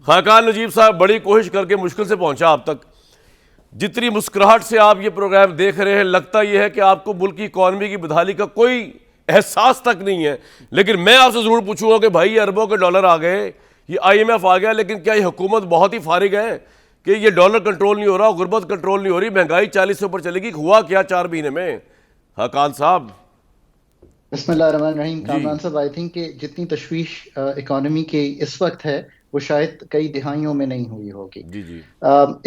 खाकान नजीब साहब बड़ी कोशिश करके मुश्किल से पहुंचा आप तक। जितनी मुस्कुराहट से आप ये प्रोग्राम देख रहे हैं, लगता यह है कि आपको मुल्क की इकॉनमी की बदहाली का कोई एहसास तक नहीं है। लेकिन मैं आपसे ज़रूर पूछूंगा कि भाई ये अरबों के डॉलर आ गए, ये IMF आ गया, लेकिन क्या ये हुकूमत बहुत ही फारिग है कि ये डॉलर कंट्रोल नहीं हो रहा, गुर्बत कंट्रोल नहीं हो रही, महंगाई 40 से ऊपर चलेगी? हुआ क्या 4 महीने में? खाकान साहब। बिस्मिल्लाहिर्रहमानिर्रहीम। जी कामरान साहब, आई थिंक कि जितनी तशवीश इकोनॉमी के इस वक्त है वो शायद कई दिहाइयों में नहीं हुई होगी। जी जी।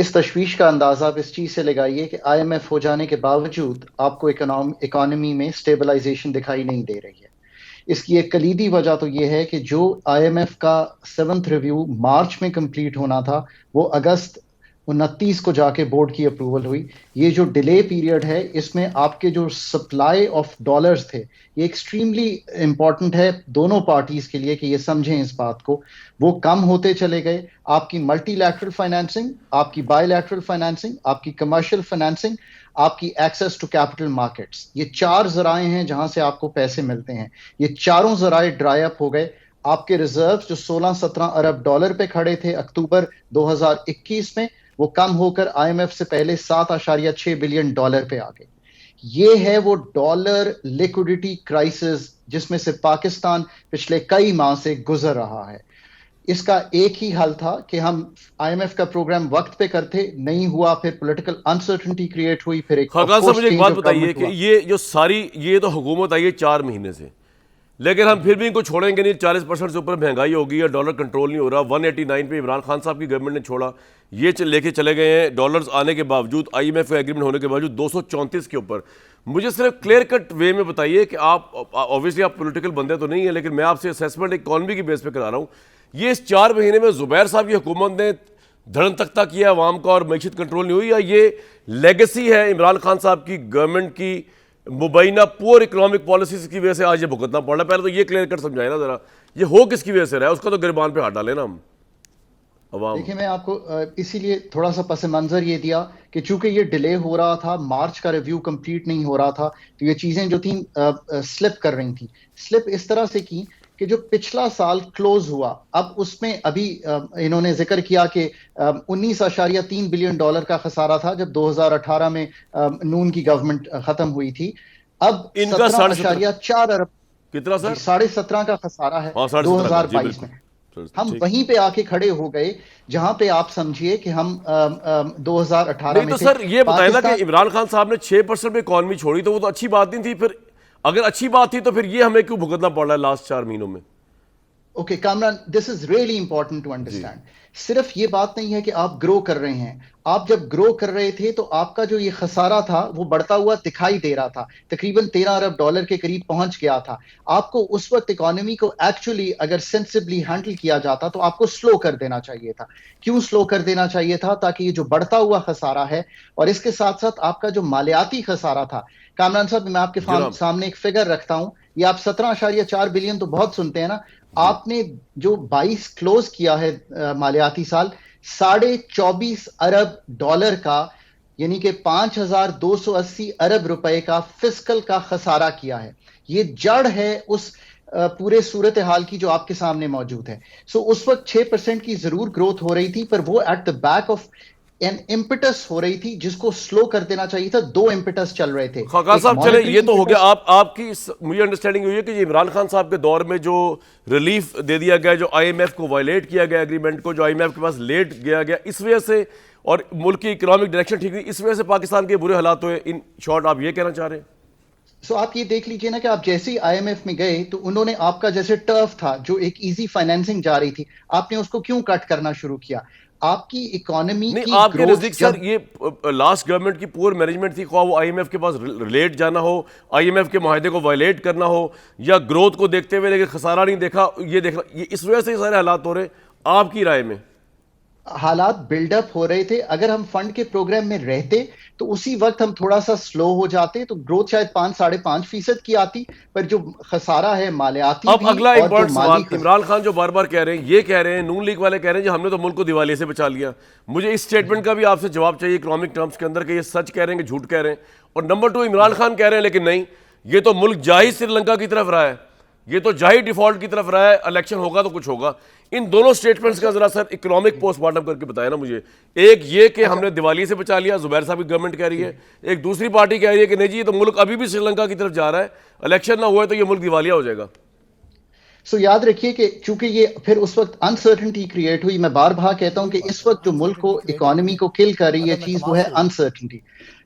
इस तशवीश का अंदाज़ा आप इस चीज़ से लगाइए कि IMF हो जाने के बावजूद आपको इकोनॉमी में स्टेबलाइजेशन दिखाई नहीं दे रही है। इसकी एक कलीदी वजह तो ये है कि जो IMF का 7th रिव्यू मार्च में कंप्लीट होना था वो अगस्त 29 को जाके बोर्ड की अप्रूवल हुई। ये जो डिले पीरियड है इसमें आपके जो सप्लाई ऑफ डॉलर्स थे ये एक्सट्रीमली इंपॉर्टेंट है दोनों पार्टीज के लिए कि ये समझें इस बात को। वो कम होते चले गए। आपकी मल्टीलैटरल फाइनेंसिंग, आपकी बायलैटरल फाइनेंसिंग, आपकी कमर्शियल फाइनेंसिंग, आपकी एक्सेस टू कैपिटल मार्केट्स, ये 4 जराए हैं जहां से आपको पैसे मिलते हैं। ये चारों जराए ड्राई अप हो गए। आपके रिजर्व जो 16-17 अरब डॉलर पे खड़े थे अक्टूबर 2021 में, वो कम होकर IMF से पहले 7.6 बिलियन डॉलर पे आ गए। ये है वो डॉलर लिक्विडिटी क्राइसिस जिसमें से पाकिस्तान पिछले कई माह से गुजर रहा है। इसका एक ही हल था कि हम IMF का प्रोग्राम वक्त पे करते, नहीं हुआ, फिर पॉलिटिकल अनसर्टेनिटी क्रिएट हुई, फिर एक खाकान साहब, मुझे एक चेंज बात ऑफ बताइए गवर्नमेंट कि हुआ। ये तो हुकूमत आई है 4 महीने से, लेकिन हम फिर भी इनको छोड़ेंगे नहीं। 40% से ऊपर महंगाई हो गई है, डॉलर कंट्रोल नहीं हो रहा। 189 पे इमरान खान साहब की गवर्नमेंट ने छोड़ा, ये लेके चले गए हैं डॉलर्स आने के बावजूद, IMF का एग्रीमेंट होने के बावजूद 234 के ऊपर। मुझे सिर्फ क्लियर कट वे में बताइए कि आप ऑब्वियसली आप पॉलिटिकल बंदे तो नहीं है, लेकिन मैं आपसे असेसमेंट इकॉनमी की बेस पे करा रहा हूँ। ये इस 4 महीने में ज़ुबैर साहब की हुकूमत ने धड़न तख्ता किया अवाम का और मईशत कंट्रोल नहीं हुई, या ये लेगेसी है इमरान खान साहब की गवर्नमेंट की मुबैना पुअर इकोनॉमिक पॉलिसीज की वजह से आज ये भुगतना पड़ रहा है? पहले तो ये क्लियर कर समझाए ना जरा, ये हो किसकी वजह से रहा है, उसका तो गिरबान पे हाथ डाले ना हम अवाम। देखिए, मैं आपको इसीलिए थोड़ा सा पस मंजर ये दिया कि चूंकि ये डिले हो रहा था, मार्च का रिव्यू कंप्लीट नहीं हो रहा था, तो ये चीजें जो थी स्लिप कर रही थी। स्लिप इस तरह से की कि जो पिछला साल क्लोज हुआ, अब उसमें अभी इन्होंने जिक्र किया कि 19.3 बिलियन डॉलर का खसारा था जब 2018 में नून की गवर्नमेंट खत्म हुई थी। अब इनका 17.4 अरब, कितना जी, सर? 17.5 का खसारा है हाँ, 17.5 का, जी 2022 बिल्कुल। में। हम ठीक। वहीं पे आके खड़े हो गए जहां पे आप समझिए कि हम 2018 नहीं में तो थे। सर ये बताए ना कि पाकिस्तान, इमरान खान साहब ने 6% पे इकॉनमी छोड़ी, तो वो तो अच्छी बात नहीं थी। फिर अगर अच्छी बात थी तो फिर ये हमें क्यों भुगतना पड़ रहा है लास्ट 4 महीनों में? Okay Kamran, this is really important to जी अंडरस्टैंड। सिर्फ ये बात नहीं है कि आप ग्रो कर रहे हैं। आप जब ग्रो कर रहे थे तो आपका जो ये खसारा था वो बढ़ता हुआ दिखाई दे रहा था, तकरीबन 13 अरब डॉलर के करीब पहुंच गया था। आपको उस वक्त इकोनॉमी को एक्चुअली अगर सेंसिबली हैंडल किया जाता तो आपको स्लो कर देना चाहिए था। क्यों स्लो कर देना चाहिए था? ताकि ये जो बढ़ता हुआ खसारा है और इसके साथ साथ आपका जो मालियाती खसारा था। कामरान साहब, मैं आपके जनाब। सामने एक फिगर रखता हूं। ये आप 17.4 बिलियन तो बहुत सुनते हैं ना। जी आपने जो 22 क्लोज किया है मालियाती साल, 24.5 अरब डॉलर का, यानी कि 5,280 अरब रुपए का फिस्कल का खसारा किया है। ये जड़ है उस पूरे सूरत हाल की जो आपके सामने मौजूद है। सो उस वक्त 6% की जरूर ग्रोथ हो रही थी, पर वो at the back of an impetus हो रही थी जिसको स्लो कर देना चाहिए था। दो इम्पिटस चल रहे थे, खाका एक साहब, चले मॉनेटरी ये तो हो गया। इम्पिटस। आपकी मुझे अंडरस्टैंडिंग हुई है कि ये इमरान खान साहब के दौर में जो रिलीफ दे दिया गया, जो IMF को वायलेट किया गया एग्रीमेंट को, जो IMF के पास लेट गया गया, इस वजह से, और मुल्क की इकोनॉमिक डायरेक्शन ठीक नहीं, इस वजह से पाकिस्तान के बुरे हालात हुए। इन शॉर्ट आप ये कहना चाह रहे हैं? सो आप ये देख लीजिए ना कि आप जैसे ही IMF में गए तो उन्होंने आपका जैसे टर्फ था जो एक इजी फाइनेंसिंग जा रही थी, आपने उसको क्यों कट करना शुरू किया? आपकी इकोनॉमी नहीं, की आपके ग्रोथ नज़दीक सर जब, ये लास्ट गवर्नमेंट की पुअर मैनेजमेंट थी, ख्वाह वो IMF के पास लेट जाना हो, IMF के माहदे को वायलेट करना हो, या ग्रोथ को देखते हुए लेकिन खसारा नहीं देखा, ये देखना, ये इस वजह से ये सारे हालात हो रहे आपकी राय में? हालात बिल्डअप हो रहे थे। अगर हम फंड के प्रोग्राम में रहते तो उसी वक्त हम थोड़ा सा स्लो हो जाते तो ग्रोथ शायद 5-5.5% की आती। पर जो खसारा है मालियाती अब भी अगला और जो इंपॉर्टेंट माली सवाल, इमरान खान जो बार बार कह रहे हैं, ये कह रहे हैं, नून लीग वाले कह रहे हैं जी हमने तो मुल्क को दिवालिये से बचा लिया। मुझे इस स्टेटमेंट का भी आपसे जवाब चाहिए इकोनॉमिक टर्म्स के अंदर कि ये सच कह रहे हैं कि झूठ कह रहे हैं। और नंबर 2, इमरान खान कह रहे हैं लेकिन नहीं, ये तो मुल्क जा ही श्रीलंका की तरफ रहा है। ये तो जाहिर डिफॉल्ट की तरफ रहा है, इलेक्शन होगा तो कुछ होगा। इन दोनों स्टेटमेंट्स का जरा सर इकोनॉमिक पोस्टमार्टम करके बताया ना मुझे। एक ये कि हमने दिवाली से बचा लिया, जुबैर साहब की गवर्नमेंट कह रही है, एक दूसरी पार्टी कह रही है कि नहीं जी ये तो मुल्क अभी भी श्रीलंका की तरफ जा रहा है, इलेक्शन ना हुआ तो ये मुल्क दिवालिया हो जाएगा। सो याद रखिए कि चूंकि ये फिर उस वक्त अनसर्टनिटी क्रिएट हुई, मैं बार बार कहता हूं कि इस वक्त जो मुल्क को इकोनॉमी को किल कर रही है चीज वो है अनसर्टनिटी।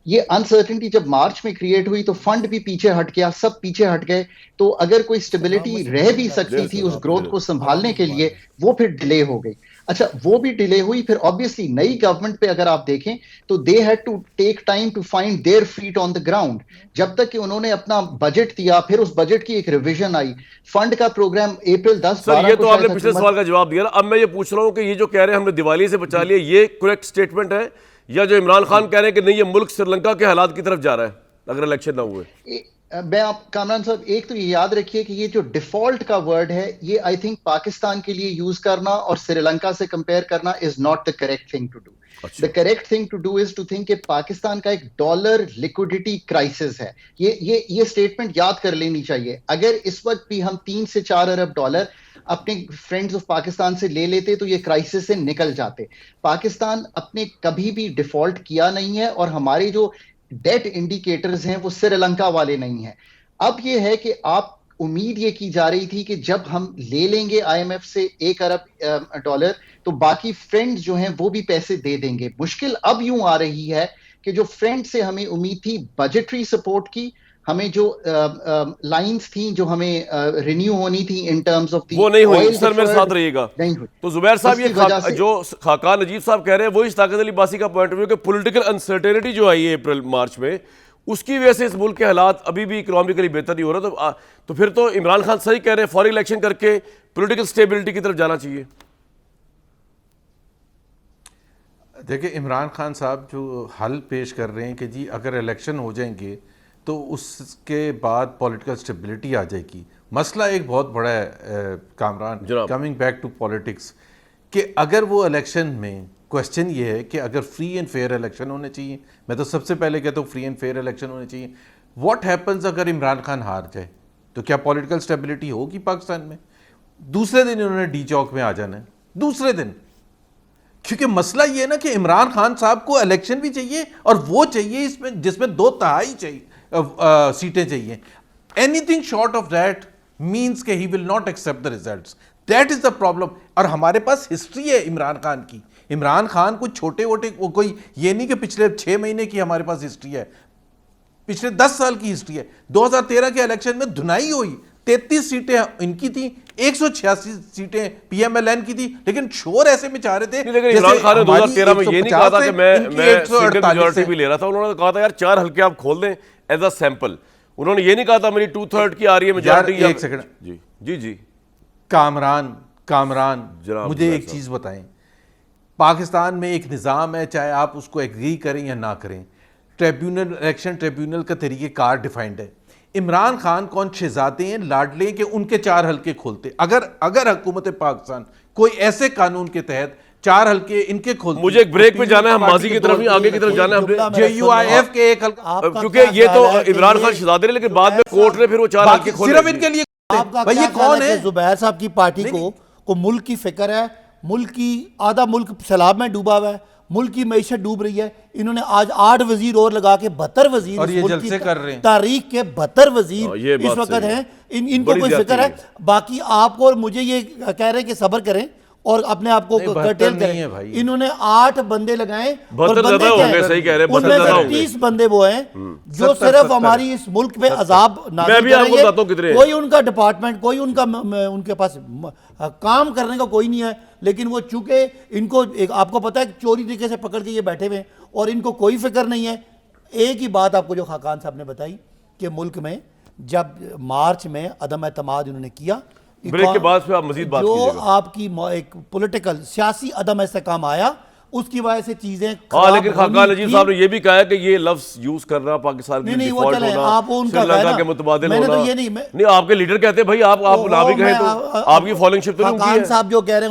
ये अनसर्टनिटी जब मार्च में क्रिएट हुई तो फंड भी पीछे हट गया, सब पीछे हट गए। तो अगर कोई स्टेबिलिटी रह भी सकती थी उस ग्रोथ को संभालने के लिए, वो फिर डिले हो गई। अच्छा, वो भी डिले हुई, फिर ऑब्वियसली नई गवर्नमेंट पे अगर आप देखें तो they had to take time to find their feet on the ground. जब तक कि उन्होंने अपना बजट दिया, फिर उस बजट की एक रिवीजन आई, फंड का प्रोग्राम अप्रैल 10 सर ये तो आपने पिछले सवाल का जवाब दिया ना। अब मैं ये पूछ रहा हूं कि ये जो कह रहे हैं हमने दिवाली से बचा लिया, ये करेक्ट स्टेटमेंट है, या जो इमरान खान कह रहे हैं कि नहीं ये मुल्क श्रीलंका के हालात की तरफ जा रहा है अगर इलेक्शन ना हुए? मैं आप कामरान साहब एक तो ये याद रखिए कि ये जो डिफॉल्ट का वर्ड है ये आई थिंक पाकिस्तान के लिए यूज करना और श्रीलंका से कंपेयर करना is not the correct thing to do. The correct thing to do is to think कि पाकिस्तान का एक डॉलर लिक्विडिटी क्राइसिस है। ये स्टेटमेंट याद कर लेनी चाहिए। अगर इस वक्त भी हम 3 से 4 अरब डॉलर अपने फ्रेंड्स ऑफ पाकिस्तान से ले लेते तो ये क्राइसिस से निकल जाते। पाकिस्तान अपने कभी भी डिफॉल्ट किया नहीं है और हमारे जो डेट इंडिकेटर्स हैं वो श्रीलंका वाले नहीं हैं। अब ये है कि आप उम्मीद ये की जा रही थी कि जब हम ले लेंगे आईएमएफ से 1 अरब डॉलर तो बाकी फ्रेंड्स जो हैं वो भी पैसे दे देंगे। मुश्किल अब यूं आ रही है कि जो फ्रेंड से हमें उम्मीद थी बजटरी सपोर्ट की, हमें जो लाइंस थी जो हमें रिन्यू होनी थी इन टर्म्स ऑफ वो नहीं हुई। सर मेरे साथ रहिएगा। नहीं हुई। तो जुबैर साहब ये जो खाकान नजीब साहब कह रहे हैं वो इस ताकत अली बासी का पॉइंट ऑफ व्यू कि पॉलिटिकल अनसर्टेनिटी जो आई है अप्रैल मार्च में, उसकी वजह से इस मुल्क के हालात अभी भी इकोनॉमिकली बेहतर नहीं हो रहा। तो फिर तो इमरान खान सही कह रहे हैं, फॉरेन इलेक्शन करके पॉलिटिकल स्टेबिलिटी की तरफ जाना चाहिए। देखिए इमरान खान साहब जो हल पेश कर रहे हैं कि जी अगर इलेक्शन हो जाएंगे तो उसके बाद पॉलिटिकल स्टेबिलिटी आ जाएगी। मसला एक बहुत बड़ा है Kamran, coming back to politics, कि अगर वो इलेक्शन में क्वेश्चन ये है कि अगर फ्री एंड फेयर इलेक्शन होने चाहिए, मैं तो सबसे पहले कहता हूँ फ्री एंड फेयर इलेक्शन होने चाहिए। व्हाट हैपन्स अगर इमरान खान हार जाए तो क्या पॉलिटिकल स्टेबिलिटी होगी पाकिस्तान में? दूसरे दिन इन्होंने डी चौक में आ जाना है, दूसरे दिन। क्योंकि मसला ये है ना कि इमरान खान साहब को इलेक्शन भी चाहिए और वो चाहिए इसमें जिसमें 2/3 चाहिए सीटें चाहिए। Anything short of that means के ही will not accept the results. That is the problem. और हमारे पास हिस्ट्री है इमरान खान की। इमरान खान कुछ छोटे वोटे कोई ये नहीं कि पिछले 6 महीने की हमारे पास हिस्ट्री है, पिछले 10 साल की हिस्ट्री है। 2013 के इलेक्शन में धुनाई हुई, 33 सीटें इनकी थी, 186 सीटें पीएमएलएन की थी, लेकिन शोर ऐसे में चाह रहे थे। लेकिन इमरान खान ने 2013 में ये नहीं कहा था कि मैं सिंगल मेजॉरिटी भी ले रहा था। उन्होंने कहा था यार 4 हल्के आप खोल दें एज अ सैंपल। उन्होंने ये नहीं कहा था मेरी 2/3 की आ रही है मेजॉरिटी। एक सेकंड जी जी जी कामरान मुझे एक चीज बताएं। पाकिस्तान में एक निज़ाम है, चाहे आप उसको एग्री करें या ना करें, ट्रिब्यूनल, इलेक्शन ट्रिब्यूनल का तरीक़ेकार डिफाइंड है। इमरान खान कौन शहजादे हैं, लाडले के उनके 4 हल्के खोलते। अगर हुकूमत पाकिस्तान कोई ऐसे कानून के तहत 4 हल्के इनके खोलते। मुझे एक ब्रेक पे जाना है, हम माजी की तरफ नहीं आगे की तरफ जाना है। JUIF के 1 हल्का, क्योंकि ये तो इमरान खान शहजादे, लेकिन बाद में कोर्ट ने फिर वो 4 हल्के खोले सिर्फ इनके लिए। भाई ये कौन है? जुबैर साहब की पार्टी को मुल्क की फिक्र है, मुल्क की आधा मुल्क सैलाब में डूबा हुआ है, मुल्क की मईशत डूब रही है। इन्होंने आज 8 वजीर और लगा के 72 वजीर और ये जलसे कर रहे हैं। तारीख के 72 वजीर इस वक्त हैं। इनको कोई फिक्र है? बाकी आपको और मुझे ये कह रहे हैं कि सब्र करें और अपने आप को कर्टेल करें। इन्होंने 8 बंदे लगाए और बंदे सही कह रहे हैं, उनमें से 30 बंदे वो हैं जो सिर्फ हमारी इस मुल्क पे अजाब नाज़िल करेंगे। कोई उनका डिपार्टमेंट, कोई उनके पास काम करने का कोई नहीं है। लेकिन वो चूंकि इनको आपको पता है चोरी तरीके से पकड़ के ये बैठे हुए हैं और इनको कोई फिक्र नहीं है। एक ही बात आपको जो खाकान साहब ने बताई कि मुल्क में जब मार्च में अदम एतमाद इन्होंने किया, ब्रेक के बाद फिर आप मजीद बात कीजिएगा। जो आपकी एक पॉलिटिकल सियासी अदम इस्तेकाम आया उसकी वजह से चीजें लेकिन खाकान नजीब साहब ने ये भी कहा है कि ये लफ्ज यूज करना पाकिस्तान की डिफॉल्ट होना, श्रीलंका के मुतबादिल होना। नहीं आपके लीडर कहते हैं भाई आप ना भी कहें तो आपकी फॉलोइंग शिप तो नहीं होगी। खान साहब जो कह रहे हैं